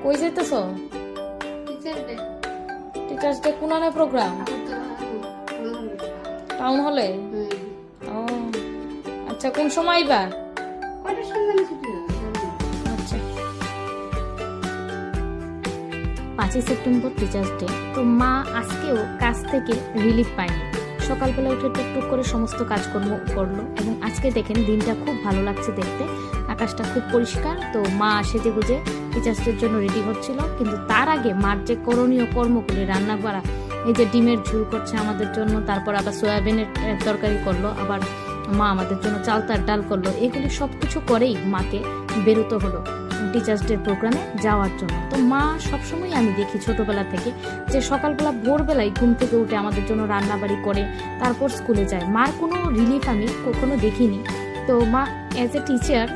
কই যাইতেছ? Teachers day কোন programme? Town হলে? ও আচ্ছা, কোন সময় বা? আচ্ছা, 5ই সেপ্টেম্বর টিচার্স ডে। তো মা আজকেও কাজ থেকে রিলিফ পায়নি। সকালবেলা উঠে টুকটুক করে সমস্ত কাজকর্ম করলো এবং আজকে দেখেন দিনটা খুব ভালো লাগছে দেখতে, আকাশটা খুব পরিষ্কার। তো মা সেজে গুজে টিচার্স ডের জন্য রেডি হচ্ছিল, কিন্তু তার আগে মার যে করণীয় কর্মগুলি রান্না করা, এই যে ডিমের ঝোল করছে আমাদের জন্য, তারপর আবার সয়াবিনের তরকারি করলো, আবার মা আমাদের জন্য চালতার ডাল করলো, এগুলি সব কিছু করেই মাকে বেরোতে হলো টিচার্স ডে প্রোগ্রামে যাওয়ার জন্য। তো মা সবসময় আমি দেখি ছোটবেলা থেকে যে সকালবেলা ভোরবেলায় ঘুম থেকে উঠে আমাদের জন্য রান্নাবাড়ি করে তারপর স্কুলে যায়। মার কোনো রিলিফ আমি কখনো দেখিনি। তো মা অ্যাজ এ টিচার